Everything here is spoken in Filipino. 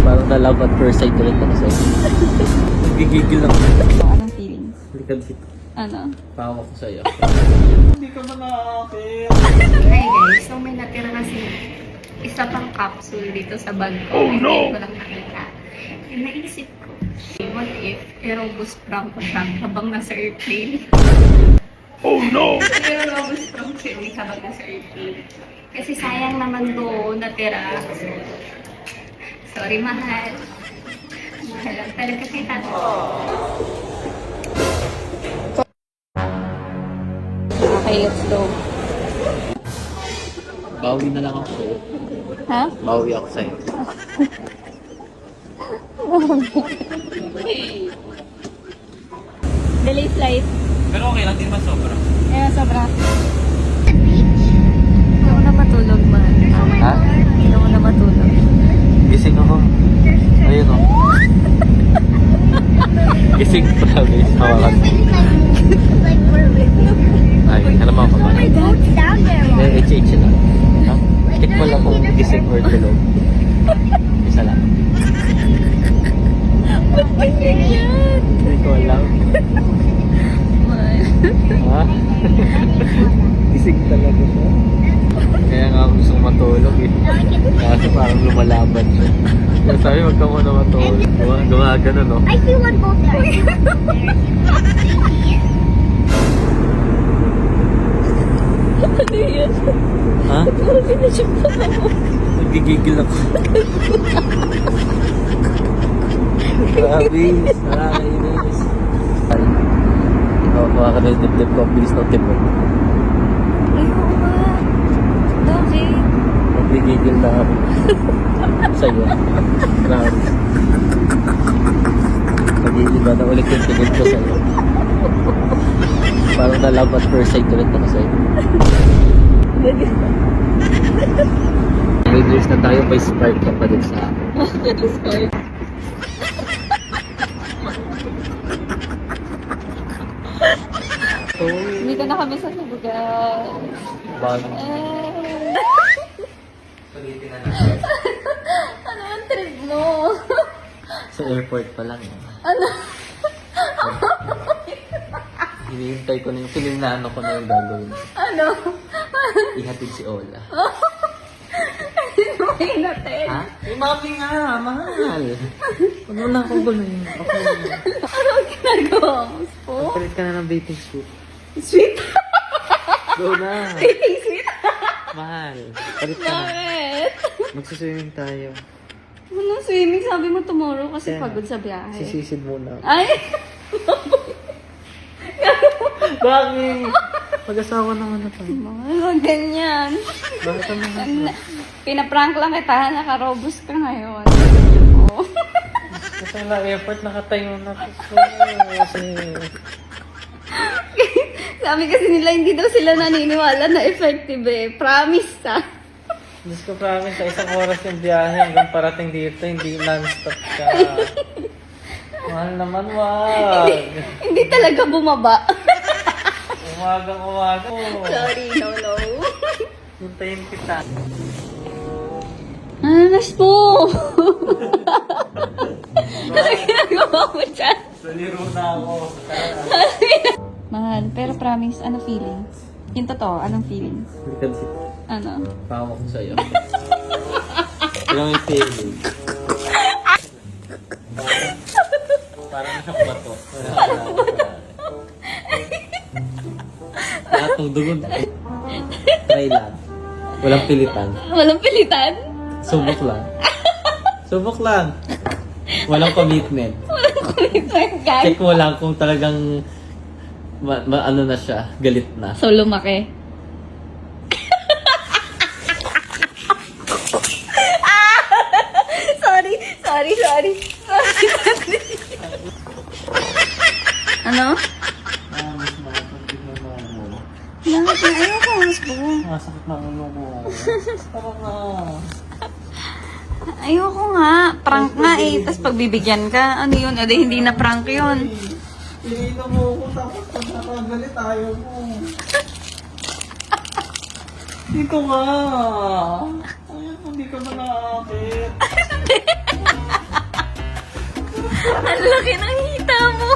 Parang na love at first sight ulit ako sa'yo. Nagigigil ako. So, anong feelings? Likad dito. Ano? Pahawa ko sa'yo. Hindi ka ba nakakakit? Hi guys, so may natira na isa pang capsule dito sa bag ko. Oh no! Hindi ko lang nakita. And naisip ko, what if aerobus prank ko siya habang nasa airplane? Oh no! Aerobus prank siya habang nasa airplane. Kasi sayang naman doon natira. Sorry, mahal. Mahal lang talaga kita. Okay, let's go. Bawi na lang ako sa'yo. Ha? Bawi ako sa'yo. Delay flight. Pero okay lang, di naman sobra. Eh, sobra. Hindi ako na matulog, man. Ha? Hindi ako na matulog. Gising ako. Ayun o. Gising, promise. Hawakan. Ay, alam mo ako ba? Hindi, HH lang. Ha? Check mo lang kung gising or tulog. Isa lang. Ba't ganyan? Hindi ko alam. Ha? Gising talaga siya. Kaya nga ako gusto matulog eh. Kasi parang lumalaban siya. Kaya sabi, wag ka muna matulog. Gumagano, no? I see one boat there. Ano yan? Ha? Parang pinasip pa ako. Nagigigil ako. Grabe, nakakainis. Kuha ka na yung dip-dip ko. Bilis ng tip mo. Ayoko nga. Bakit? Nagigigil na ako. Sa'yo. Grabe. Nag-iiba na ulit yung tingin ko sa'yo. Parang na love at first sight ulit ako sa'yo. Leaders na tayo, may spark ka pa din sa akin. Spark. Dito na kami sa lugar. Bago. Ano ang trip mo? Sa airport pa lang. Ano? Hinihintay ko na yung feeling na ano ko na yung gagawin. Ano? Ihatid si Ola. Ano may natin? Ha? Eh, mami nga, mahal. Huwag mo na akong guluhin. Okay. Ano ang ginagawa mo? Po? Palit ka na ng bathing suit. Sweet? Go na. Dating sweet? Mahal. Palit ka na. Bakit? Magsiswimming tayo. Ano swimming? Sabi mo tomorrow kasi Kaya, pagod sa biyahe. Sisisid muna. Ay! Bakit? Mag-asawa naman na tayo. Mahal, huwag ganyan. Bakit ang mahal? Pinaprank lang kita, nakarobus ka ngayon. Oh. Kasi na airport nakatayo na ko. Kasi... Sabi kasi nila, hindi daw sila naniniwala na effective eh. Promise ah. Diyos ko promise, sa isang oras yung biyahe hanggang parating dito, hindi non-stop ka. Mahal naman, wag. Hindi talaga bumaba. Umagang-umaga. Sorry, no. Hintayin kita. Ananas po! Ano ginagawa mo dyan? Saliro na ako. Mahal, pero promise, ano feeling? Yung totoo, anong feeling? Likad dito. Ano? Pahawa ko sa'yo. Pero may feeling. Parang nasa bato. Lahat ng dugon. Try lang. Walang pilitan. Walang pilitan? Subok lang. Subok lang. Walang commitment. Walang commitment, guys. Check mo lang kung talagang ano na siya, galit na. So, lumaki. Sorry. Ano? Bakit na? Ayoko, mas buo. Masakit na ulo ko. Tara na. Ayoko nga. Prank nga eh. Tapos pagbibigyan ka, ano yun? Edi hindi na prank yun. Pinita mo ako tapos pag nakagalit ayaw mo. Dito ka. Ayun, hindi ka ba nakakakit? Ang laki ng hita mo!